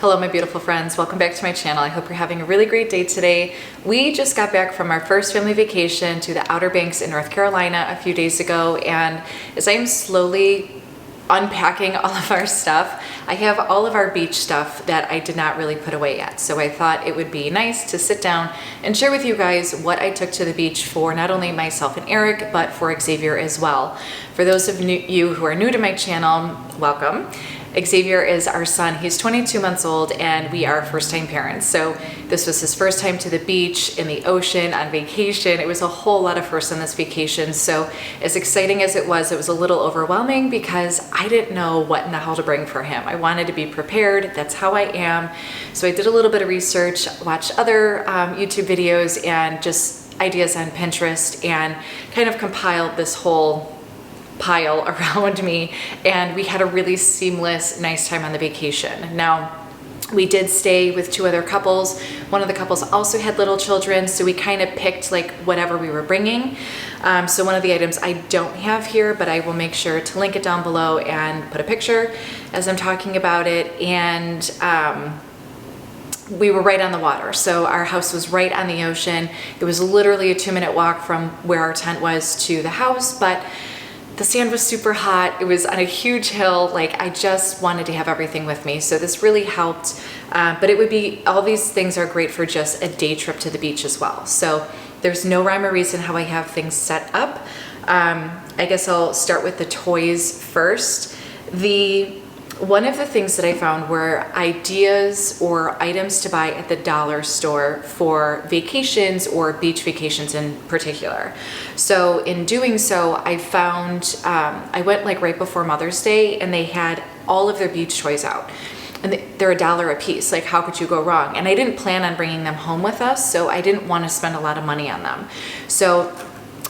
Hello my beautiful friends, welcome back to my channel. I hope you're having a really great day today. We just got back from our first family vacation to the Outer Banks in North Carolina a few days ago, and as I'm slowly unpacking all of our stuff, I have all of our beach stuff that I did not really put away yet. So I thought it would be nice to sit down and share with you guys what I took to the beach for not only myself and Eric, but for Xavier as well. For those of you who are new to my channel, welcome. Xavier is our son. He's 22 months old and we are first-time parents. So this was his first time to the beach, in the ocean, on vacation. It was a whole lot of firsts on this vacation. So as exciting as it was a little overwhelming because I didn't know what in the hell to bring for him. I wanted to be prepared. That's how I am. So I did a little bit of research, watched other YouTube videos and just ideas on Pinterest, and kind of compiled this whole pile around me, and we had a really seamless, nice time on the vacation. Now, we did stay with two other couples. One of the couples also had little children, so we kind of picked like whatever we were bringing. So one of the items I don't have here, but I will make sure to link it down below and put a picture as I'm talking about it. And we were right on the water. So our house was right on the ocean. It was literally a 2-minute walk from where our tent was to the house, but the sand was super hot. It was on a huge hill. Like, I just wanted to have everything with me. So this really helped. But it would be, all these things are great for just a day trip to the beach as well. So there's no rhyme or reason how I have things set up. I guess I'll start with the toys first. One of the things that I found were ideas or items to buy at the dollar store for vacations or beach vacations in particular. So in doing so, I found, I went like right before Mother's Day and they had all of their beach toys out. And they're $1 a piece. Like, how could you go wrong? And I didn't plan on bringing them home with us, so I didn't want to spend a lot of money on them. So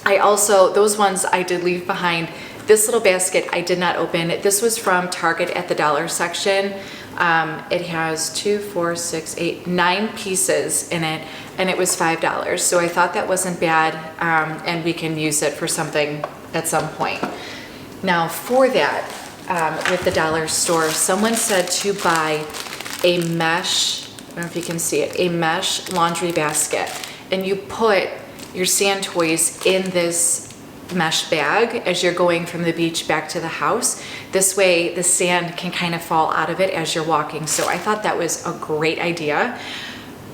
I also, those ones I did leave behind. This little basket I did not open. This was from Target at the dollar section. It has 2, 4, 6, 8, 9 pieces in it, and it was $5. So I thought that wasn't bad, and we can use it for something at some point. Now for that, with the dollar store, someone said to buy a mesh, I don't know if you can see it, a mesh laundry basket, and you put your sand toys in this mesh bag as you're going from the beach back to the house. This way the sand can kind of fall out of it as you're walking. So I thought that was a great idea.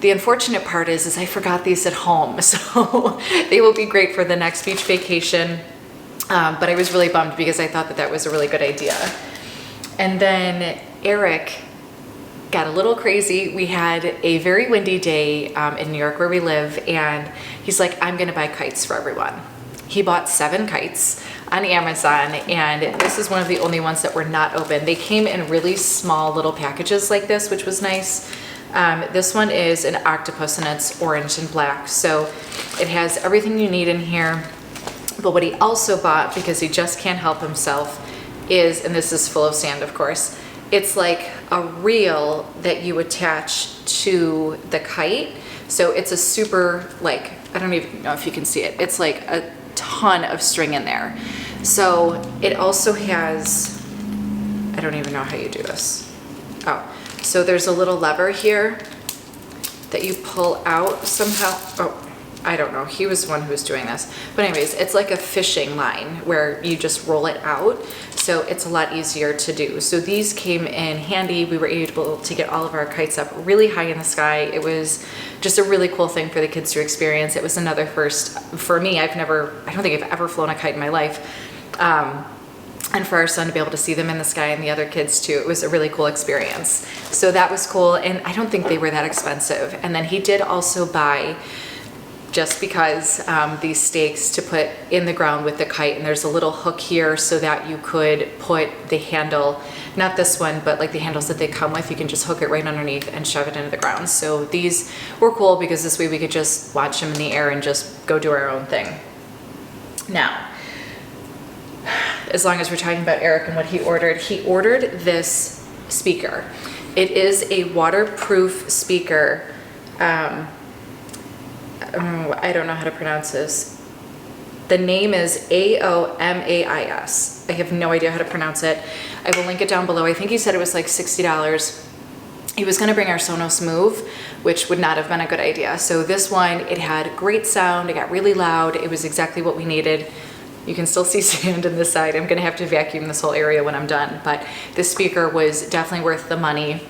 The unfortunate part is I forgot these at home, so they will be great for the next beach vacation. But I was really bummed because I thought that that was a really good idea. And then Eric got a little crazy. We had a very windy day in New York where we live, and he's like, I'm gonna buy kites for everyone. He bought 7 kites on Amazon, and this is one of the only ones that were not open. They came in really small little packages like this, which was nice. This one is an octopus and it's orange and black. So it has everything you need in here. But what he also bought, because he just can't help himself, is, and this is full of sand of course, it's like a reel that you attach to the kite. So it's a super, like, I don't even know if you can see it. It's like a ton of string in there. So it also has, I don't even know how you do this. Oh, so there's a little lever here that you pull out somehow. Oh, I don't know. He was the one who was doing this. But anyways, it's like a fishing line where you just roll it out. So it's a lot easier to do. So these came in handy. We were able to get all of our kites up really high in the sky. It was just a really cool thing for the kids to experience. It was another first for me. I don't think I've ever flown a kite in my life. And for our son to be able to see them in the sky and the other kids too, it was a really cool experience. So that was cool, and I don't think they were that expensive. And then he did also buy, just because, these stakes to put in the ground with the kite, and there's a little hook here so that you could put the handle, not this one, but like the handles that they come with, you can just hook it right underneath and shove it into the ground. So these were cool because this way we could just watch them in the air and just go do our own thing. Now, as long as we're talking about Eric and what he ordered this speaker. It is a waterproof speaker. I don't know how to pronounce this. The name is AOMAIS. I have no idea how to pronounce it. I will link it down below. I think he said it was like $60. he was gonna bring our Sonos Move, which would not have been a good idea. So this one, it had great sound, it got really loud, it was exactly what we needed. You can still see sand in the side. I'm gonna have to vacuum this whole area when I'm done, but this speaker was definitely worth the money.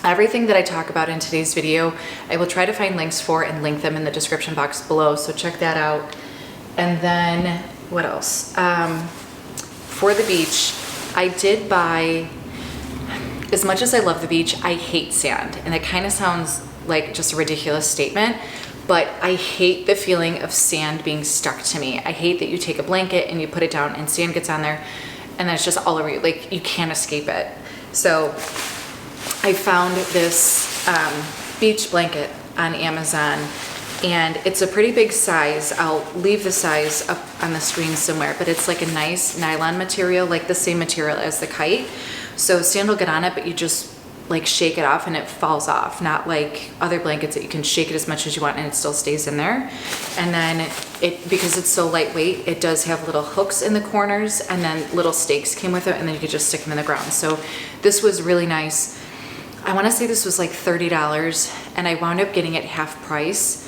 Everything that I talk about in today's video, I will try to find links for and link them in the description box below, so check that out. And then, what else? For the beach, I did buy, as much as I love the beach, I hate sand. And it kind of sounds like just a ridiculous statement, but I hate the feeling of sand being stuck to me. I hate that you take a blanket and you put it down and sand gets on there and then it's just all over you. Like, you can't escape it. So I found this beach blanket on Amazon, and it's a pretty big size. I'll leave the size up on the screen somewhere, but it's like a nice nylon material, like the same material as the kite. So sand will get on it, but you just like shake it off and it falls off, not like other blankets that you can shake it as much as you want and it still stays in there. And then because it's so lightweight, it does have little hooks in the corners, and then little stakes came with it, and then you could just stick them in the ground. So this was really nice. I want to say this was like $30, and I wound up getting it half price.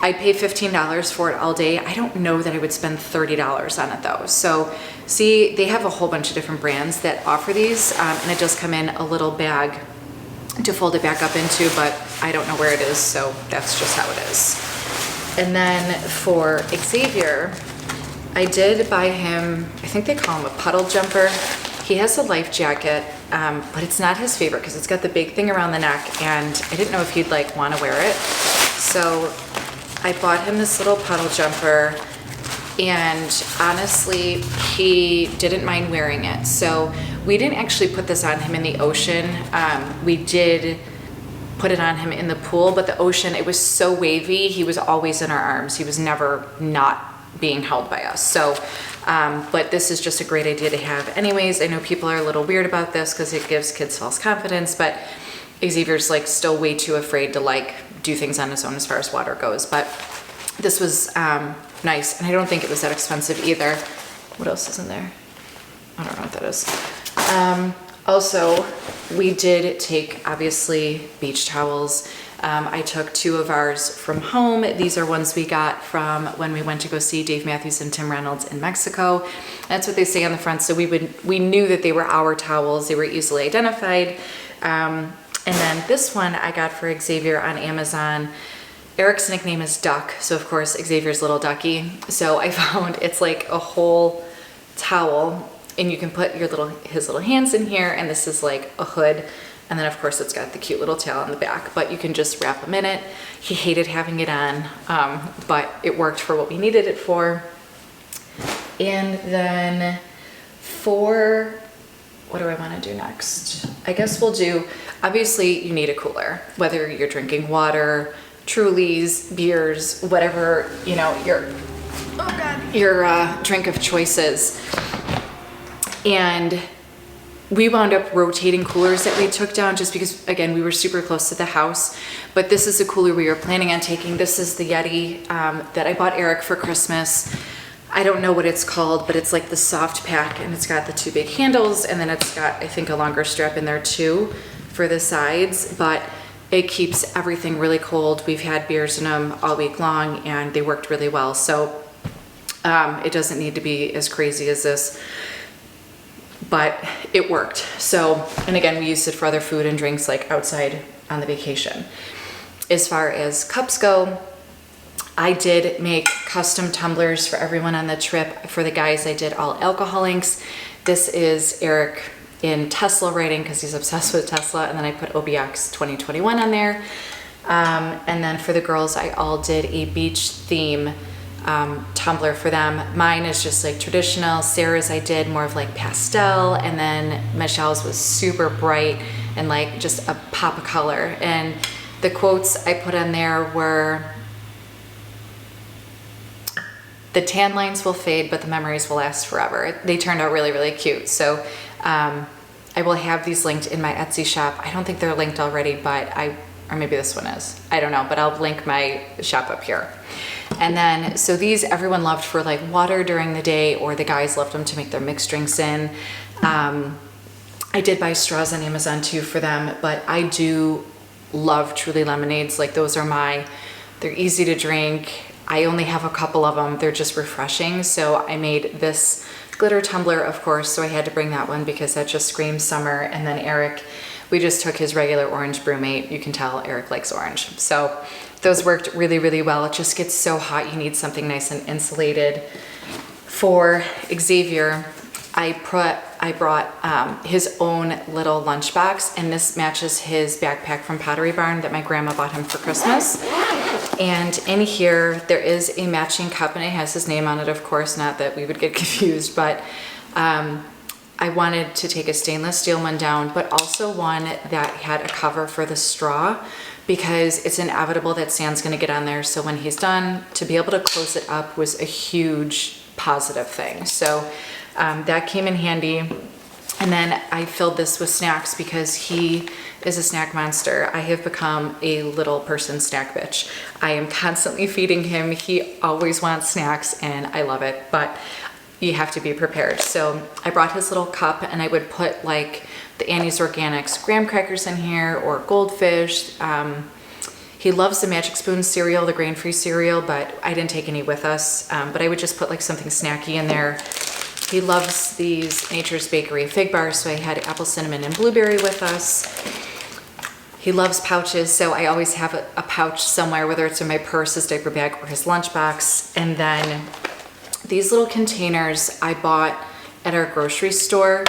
I paid $15 for it all day. I don't know that I would spend $30 on it though. So see, they have a whole bunch of different brands that offer these, and it does come in a little bag to fold it back up into, but I don't know where it is, so that's just how it is. And then for Xavier, I did buy him, I think they call him a Puddle Jumper. He has a life jacket, but it's not his favorite because it's got the big thing around the neck, and I didn't know if he'd like want to wear it. So I bought him this little puddle jumper, and honestly, he didn't mind wearing it. So we didn't actually put this on him in the ocean. We did put it on him in the pool, but the ocean, it was so wavy, he was always in our arms. He was never not being held by us. So, but this is just a great idea to have anyways. I know people are a little weird about this because it gives kids false confidence, but Xavier's like still way too afraid to like do things on his own as far as water goes. But this was nice, and I don't think it was that expensive either. What else is in there? I don't know what that is. Also, we did take, obviously, beach towels. I took 2 of ours from home. These are ones we got from when we went to go see Dave Matthews and Tim Reynolds in Mexico. That's what they say on the front. So we knew that they were our towels. They were easily identified. And then this one I got for Xavier on Amazon. Eric's nickname is Duck, so of course Xavier's little ducky. So I found it's like a whole towel, and you can put his little hands in here, and this is like a hood. And then of course it's got the cute little tail on the back, but you can just wrap him in it. He hated having it on, but it worked for what we needed it for. And then for, what do I want to do next? I guess we'll do, obviously you need a cooler, whether you're drinking water, Trulies, beers, whatever, you know, your drink of choices. And we wound up rotating coolers that we took down just because, again, we were super close to the house. But this is the cooler we were planning on taking. This is the YETI that I bought Eric for Christmas. I don't know what it's called, but it's like the soft pack, and it's got the 2 big handles, and then it's got, I think, a longer strap in there too for the sides. But it keeps everything really cold. We've had beers in them all week long, and they worked really well. So it doesn't need to be as crazy as this, but it worked. So, and again, we used it for other food and drinks like outside on the vacation. As far as cups go, I did make custom tumblers for everyone on the trip. For the guys, I did all alcohol inks. This is Eric in Tesla writing because he's obsessed with Tesla, and then I put OBX 2021 on there. And then for the girls, I all did a beach theme tumbler for them. Mine is just like traditional. Sarah's I did more of like pastel, and then Michelle's was super bright and like just a pop of color. And the quotes I put on there were, "The tan lines will fade, but the memories will last forever." They turned out really, really cute. So I will have these linked in my Etsy shop. I don't think they're linked already, but or maybe this one is. I don't know, but I'll link my shop up here. And then, so these everyone loved for like water during the day, or the guys loved them to make their mixed drinks in. I did buy straws on Amazon too for them, but I do love Truly lemonades. Like those are they're easy to drink. I only have a couple of them. They're just refreshing. So I made this glitter tumbler, of course, so I had to bring that one because that just screams summer. And then Eric, we just took his regular orange brewmate. You can tell Eric likes orange. So those worked really, really well. It just gets so hot. You need something nice and insulated. For Xavier, I brought his own little lunchbox, and this matches his backpack from Pottery Barn that my grandma bought him for Christmas. And in here, there is a matching cup, and it has his name on it, of course, not that we would get confused, but I wanted to take a stainless steel one down, but also one that had a cover for the straw, because it's inevitable that sand's gonna get on there. So when he's done, to be able to close it up was a huge positive thing. So that came in handy. And then I filled this with snacks because he is a snack monster. I have become a little person snack bitch. I am constantly feeding him. He always wants snacks and I love it, but you have to be prepared. So I brought his little cup and I would put like the Annie's Organics graham crackers in here or goldfish. He loves the Magic Spoon cereal, the grain-free cereal, but I didn't take any with us. But I would just put like something snacky in there. He loves these Nature's Bakery fig bars, so I had apple, cinnamon, and blueberry with us. He loves pouches, so I always have a pouch somewhere, whether it's in my purse, his diaper bag, or his lunchbox. And then these little containers I bought at our grocery store.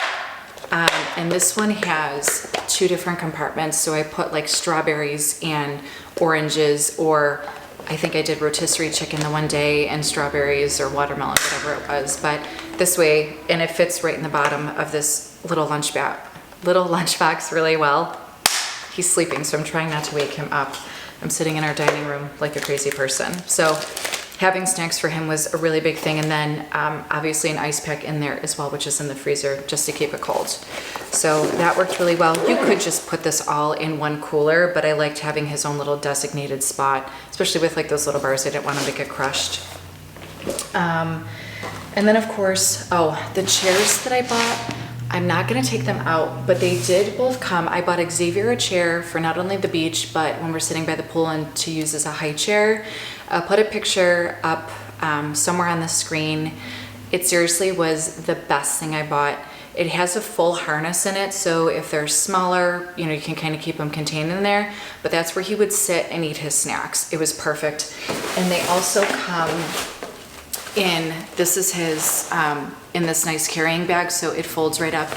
And this one has 2 different compartments, so I put like strawberries and oranges, or I think I did rotisserie chicken the one day and strawberries or watermelon, whatever it was. But this way, and it fits right in the bottom of this little lunchbox really well. He's sleeping, so I'm trying not to wake him up. I'm sitting in our dining room like a crazy person. So having snacks for him was a really big thing. And then obviously an ice pack in there as well, which is in the freezer just to keep it cold. So that worked really well. You could just put this all in one cooler, but I liked having his own little designated spot, especially with like those little bars. I didn't want him to get crushed. And then of course, the chairs that I bought, I'm not gonna take them out, but they did both come. I bought Xavier a chair for not only the beach, but when we're sitting by the pool and to use as a high chair. Put a picture up somewhere on the screen. It seriously was the best thing I bought. It has a full harness in it, so if they're smaller, you know, you can kind of keep them contained in there, but that's where he would sit and eat his snacks. It was perfect. And they also come in, this is his, in this nice carrying bag, so it folds right up.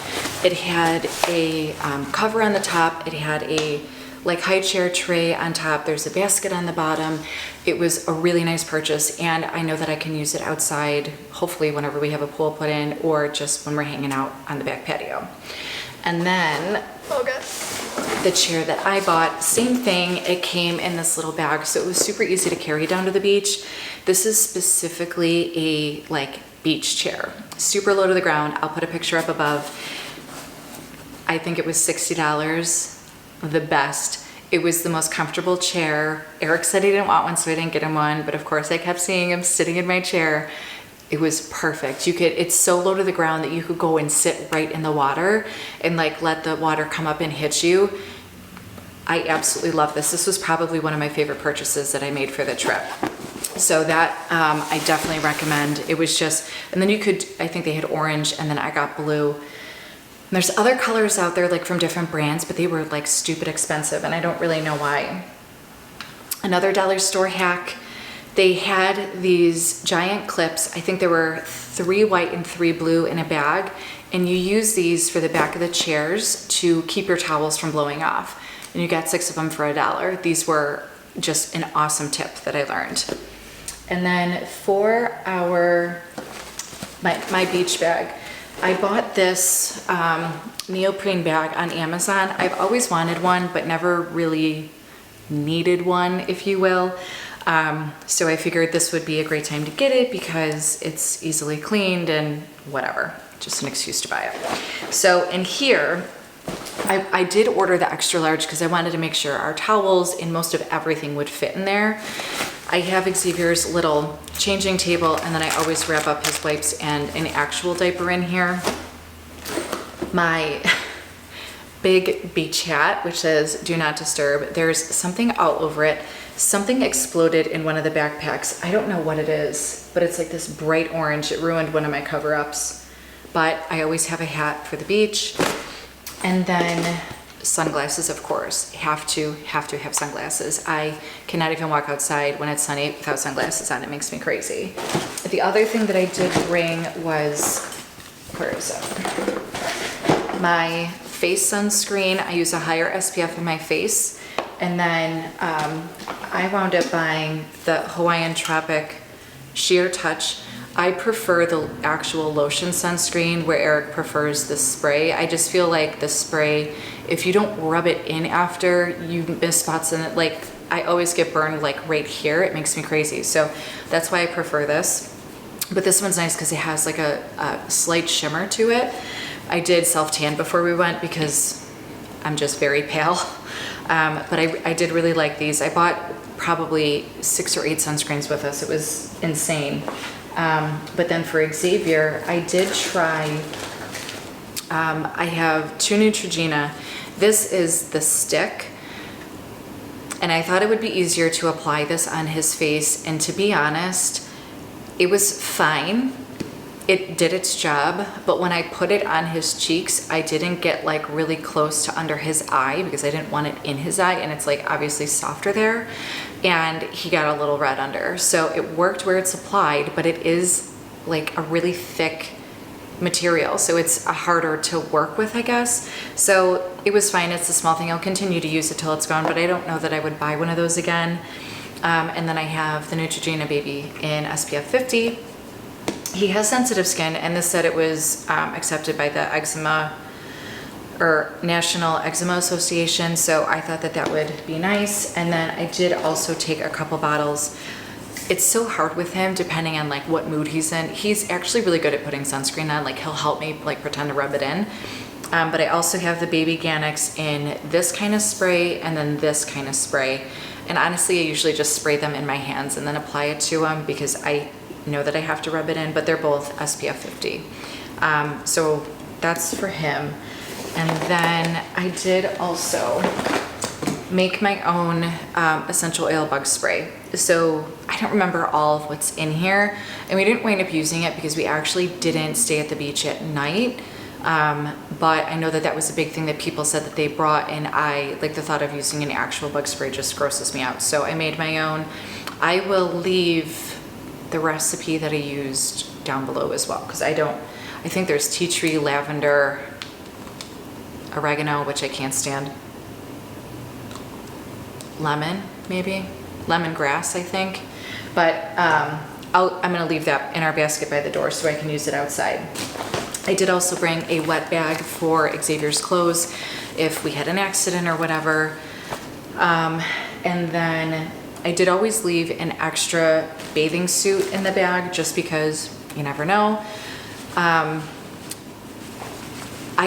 It had a cover on the top. It had a like high chair tray on top. There's a basket on the bottom. It was a really nice purchase, and I know that I can use it outside, hopefully whenever we have a pool put in, or just when we're hanging out on the back patio. And then, the chair that I bought, same thing, it came in this little bag, so it was super easy to carry down to the beach. This is specifically a like beach chair, super low to the ground. I'll put a picture up above. I think it was $60, the best. It was the most comfortable chair. Eric said he didn't want one, so I didn't get him one, but of course I kept seeing him sitting in my chair. It was perfect. It's so low to the ground that you could go and sit right in the water and like let the water come up and hit you. I absolutely love this. This was probably one of my favorite purchases that I made for the trip. So that I definitely recommend. It was just, and then you could, I think they had orange, and then I got blue. And there's other colors out there like from different brands, but they were like stupid expensive, and I don't really know why. Another dollar store hack, they had these giant clips. I think there were 3 white and 3 blue in a bag, and you use these for the back of the chairs to keep your towels from blowing off. And you got 6 of them for $1. These were just an awesome tip that I learned. And then for my beach bag, I bought this neoprene bag on Amazon. I've always wanted one, but never really needed one, if you will. So I figured this would be a great time to get it because it's easily cleaned and whatever, just an excuse to buy it. So in here, I did order the extra large because I wanted to make sure our towels and most of everything would fit in there. I have Xavier's little changing table, and then I always wrap up his wipes and an actual diaper in here. My big beach hat, which says do not disturb. There's something all over it. Something exploded in one of the backpacks. I don't know what it is, but it's like this bright orange. It ruined one of my cover-ups, but I always have a hat for the beach. And then sunglasses, of course. Have to have sunglasses. I cannot even walk outside when it's sunny without sunglasses on. It makes me crazy. The other thing that I did bring was, where is it? My face sunscreen. I use a higher SPF in my face. And then I wound up buying the Hawaiian Tropic Sheer Touch. I prefer the actual lotion sunscreen where Eric prefers the spray. I just feel like the spray, if you don't rub it in after, you miss spots in it. Like I always get burned like right here. It makes me crazy. So that's why I prefer this. But this one's nice because it has like a slight shimmer to it. I did self-tan before we went because I'm just very pale. But I did really like these. I bought probably 6 or 8 sunscreens with us. It was insane. But then for Xavier, I did try, I have 2 Neutrogena. This is the stick. And I thought it would be easier to apply this on his face. And to be honest, it was fine. It did its job, but when I put it on his cheeks, I didn't get like really close to under his eye because I didn't want it in his eye, and it's like obviously softer there, and he got a little red under. So it worked where it's applied, but it is like a really thick material, so it's harder to work with, I guess. So it was fine. It's a small thing. I'll continue to use it till it's gone, but I don't know that I would buy one of those again. And then I have the Neutrogena Baby in SPF 50. He has sensitive skin, and this said it was accepted by the eczema or National Eczema Association, so I thought that that would be nice. And then I did also take a couple bottles. It's so hard with him depending on like what mood he's in. He's actually really good at putting sunscreen on. Like he'll help me like pretend to rub it in. But I also have the Baby Ganex in this kind of spray and then this kind of spray. And honestly, I usually just spray them in my hands and then apply it to him because I know that I have to rub it in, but they're both SPF 50. So that's for him. And then I did also make my own essential oil bug spray. So I don't remember all of what's in here, and we didn't wind up using it because we actually didn't stay at the beach at night. But I know that that was a big thing that people said that they brought, and I like the thought of using an actual bug spray just grosses me out. So I made my own. I will leave the recipe that I used down below as well, because I think there's tea tree, lavender, oregano, which I can't stand, lemon, maybe lemongrass, I think. But I'm gonna leave that in our basket by the door so I can use it outside. I did also bring a wet bag for Xavier's clothes if we had an accident or whatever. And then I did always leave an extra bathing suit in the bag just because you never know. I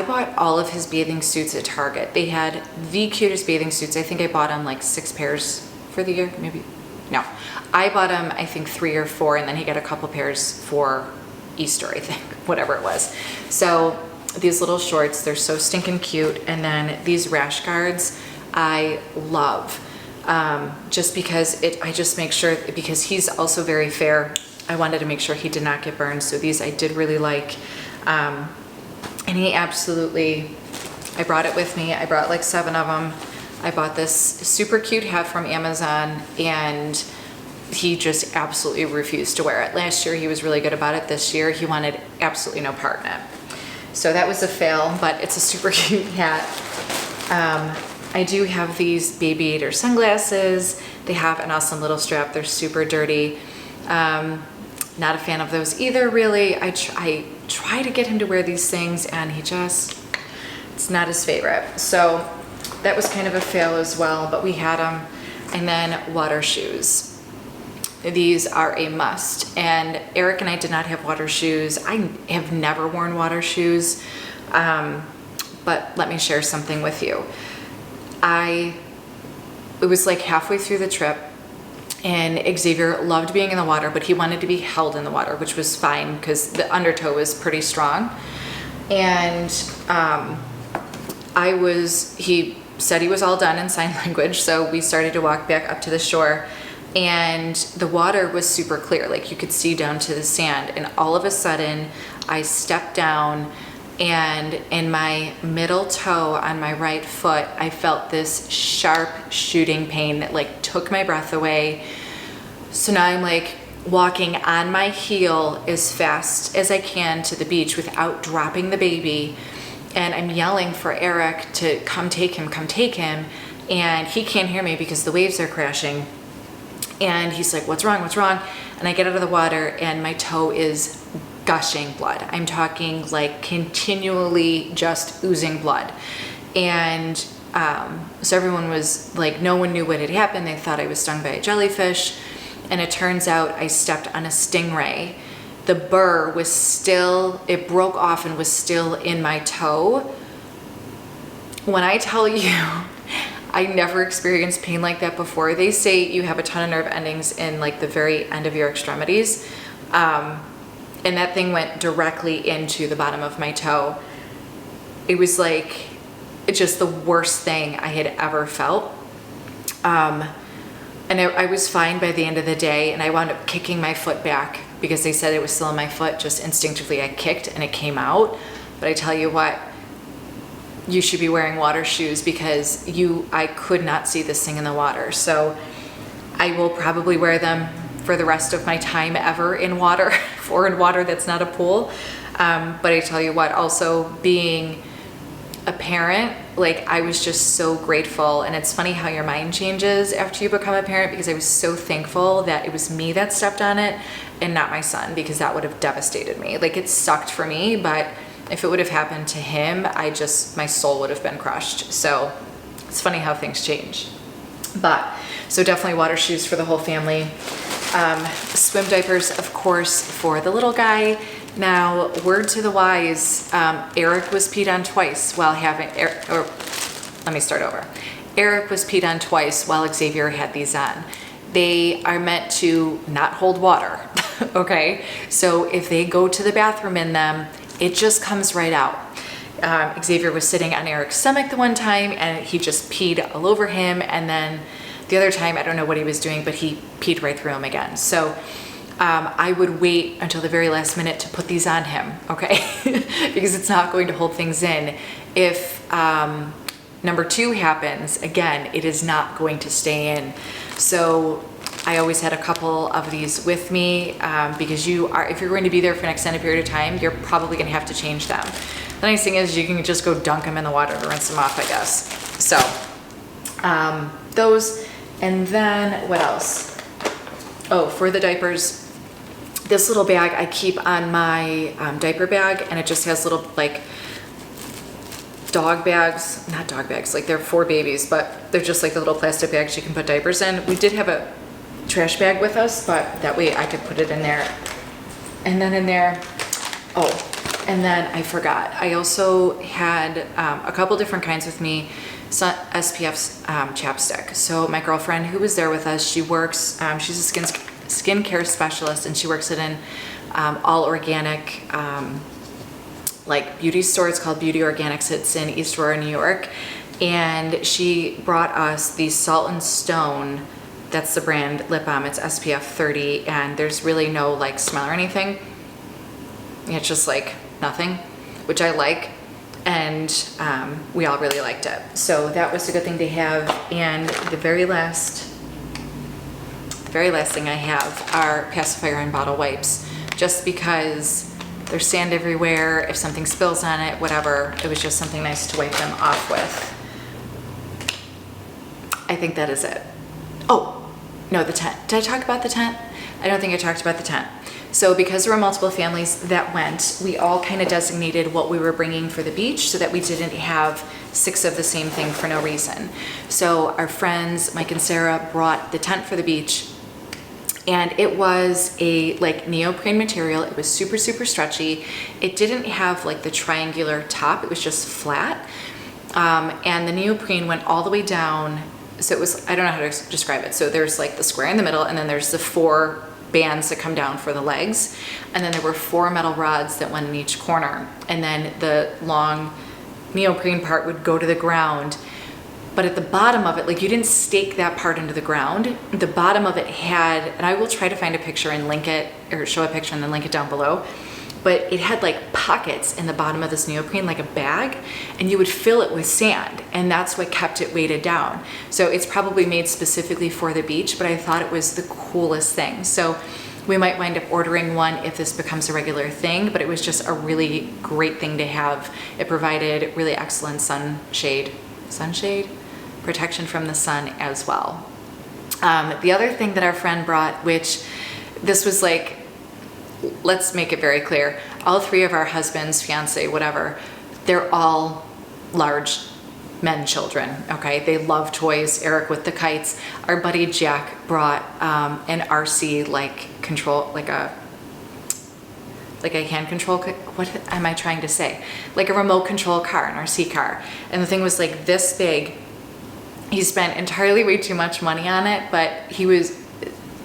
bought all of his bathing suits at Target. They had the cutest bathing suits. I think I bought him like 6 pairs for the year, maybe. No, I bought him, I think 3 or 4, and then he got a couple pairs for Easter, I think, whatever it was. So these little shorts, they're so stinking cute. And then these rash guards, I love. Just because I just make sure, because he's also very fair, I wanted to make sure he did not get burned. So these I did really like. And he absolutely, I brought it with me. I brought like 7 of them. I bought this super cute hat from Amazon, and he just absolutely refused to wear it. Last year he was really good about it. This year he wanted absolutely no part in it. So that was a fail, but it's a super cute hat. I do have these Baby Eater sunglasses. They have an awesome little strap. They're super dirty. Not a fan of those either, really. I try to get him to wear these things, and it's not his favorite. So that was kind of a fail as well, but we had them. And then water shoes. These are a must. And Eric and I did not have water shoes. I have never worn water shoes, but let me share something with you. It was like halfway through the trip, and Xavier loved being in the water, but he wanted to be held in the water, which was fine because the undertow was pretty strong. And he said he was all done in sign language, so we started to walk back up to the shore, and the water was super clear, like you could see down to the sand, and all of a sudden I stepped down, and in my middle toe on my right foot, I felt this sharp shooting pain that like took my breath away. So now I'm like walking on my heel as fast as I can to the beach without dropping the baby. And I'm yelling for Eric to come take him. And he can't hear me because the waves are crashing. And he's like, what's wrong? And I get out of the water and my toe is gushing blood. I'm talking like continually just oozing blood. And so everyone was like, no one knew what had happened. They thought I was stung by a jellyfish. And it turns out I stepped on a stingray. The burr was still, it broke off and was still in my toe. When I tell you, I never experienced pain like that before. They say you have a ton of nerve endings in like the very end of your extremities. And that thing went directly into the bottom of my toe. It was like, it's just the worst thing I had ever felt. And I was fine by the end of the day, and I wound up kicking my foot back because they said it was still in my foot. Just instinctively I kicked and it came out. But I tell you what, you should be wearing water shoes because I could not see this thing in the water. So I will probably wear them for the rest of my time ever in water or in water that's not a pool. But I tell you what, also being a parent, like I was just so grateful. And it's funny how your mind changes after you become a parent, because I was so thankful that it was me that stepped on it and not my son, because that would have devastated me. Like it sucked for me, but if it would have happened to him, my soul would have been crushed. So it's funny how things change. But so definitely water shoes for the whole family. Swim diapers, of course, for the little guy. Now, word to the wise, Eric was peed on twice while Eric was peed on twice while Xavier had these on. They are meant to not hold water, okay? So if they go to the bathroom in them, it just comes right out. Xavier was sitting on Eric's stomach the one time and he just peed all over him, and then the other time, I don't know what he was doing, but he peed right through him again. So I would wait until the very last minute to put these on him, okay? Because it's not going to hold things in. If number 2 happens, again, it is not going to stay in. So I always had a couple of these with me because if you're going to be there for an extended period of time, you're probably going to have to change them. The nice thing is you can just go dunk them in the water to rinse them off, I guess. So those, and then what else? Oh, for the diapers, this little bag I keep on my diaper bag, and it just has little like not dog bags, like they're for babies, but they're just like the little plastic bags you can put diapers in. We did have a trash bag with us, but that way I could put it in there. And then in there, and then I forgot, I also had a couple different kinds with me. SPF's chapstick. So my girlfriend who was there with us, she works, she's a skincare specialist, and she works at an all organic like beauty store. It's called Beauty Organics. It's in East Aurora, New York. And she brought us the Salt and Stone, that's the brand, lip balm. It's SPF 30, and there's really no like smell or anything. It's just like nothing, which I like. And we all really liked it. So that was a good thing to have. And the very last thing I have are pacifier and bottle wipes, just because there's sand everywhere. If something spills on it, whatever, it was just something nice to wipe them off with. I think that is it. Oh, no, the tent. Did I talk about the tent? I don't think I talked about the tent. So because there were multiple families that went, we all kind of designated what we were bringing for the beach so that we didn't have 6 of the same thing for no reason. So our friends, Mike and Sarah, brought the tent for the beach, and it was a like neoprene material. It was super, super stretchy. It didn't have like the triangular top. It was just flat. And the neoprene went all the way down. So it was, I don't know how to describe it. So there's like the square in the middle, and then there's the 4 bands that come down for the legs, and then there were 4 metal rods that went in each corner, and then the long neoprene part would go to the ground. But at the bottom of it, like you didn't stake that part into the ground. The bottom of it had, and I will try to find a picture and link it, or show a picture and then link it down below. But it had like pockets in the bottom of this neoprene, like a bag, and you would fill it with sand, and that's what kept it weighted down. So it's probably made specifically for the beach, but I thought it was the coolest thing. So we might wind up ordering one if this becomes a regular thing, but it was just a really great thing to have. It provided really excellent sunshade protection from the sun as well. The other thing that our friend brought, which this was like, let's make it very clear, all three of our husbands, fiance, whatever, they're all large men children, okay? They love toys. Eric with the kites. Our buddy Jack brought an RC like control, like a hand control, what am I trying to say? Like a remote control car, an RC car. And the thing was like this big. He spent entirely way too much money on it, but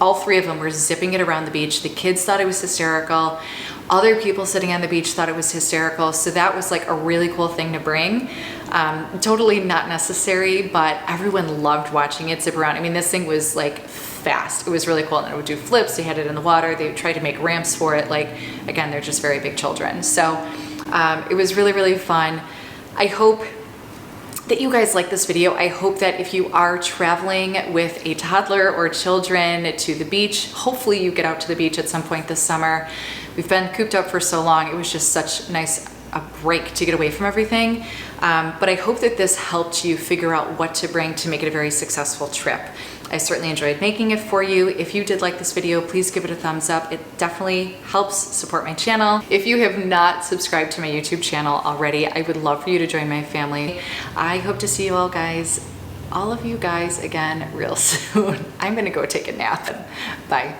all three of them were zipping it around the beach. The kids thought it was hysterical. Other people sitting on the beach thought it was hysterical. So that was like a really cool thing to bring. Totally not necessary, but everyone loved watching it zip around. I mean, this thing was like fast. It was really cool. And it would do flips. They had it in the water. They would try to make ramps for it. Like, again, they're just very big children. So it was really, really fun. I hope that you guys like this video. I hope that if you are traveling with a toddler or children to the beach, hopefully you get out to the beach at some point this summer. We've been cooped up for so long. It was just such a break to get away from everything. But I hope that this helped you figure out what to bring to make it a very successful trip. I certainly enjoyed making it for you. If you did like this video, please give it a thumbs up. It definitely helps support my channel. If you have not subscribed to my YouTube channel already, I would love for you to join my family. I hope to see you all of you guys again real soon. I'm gonna go take a nap. Bye.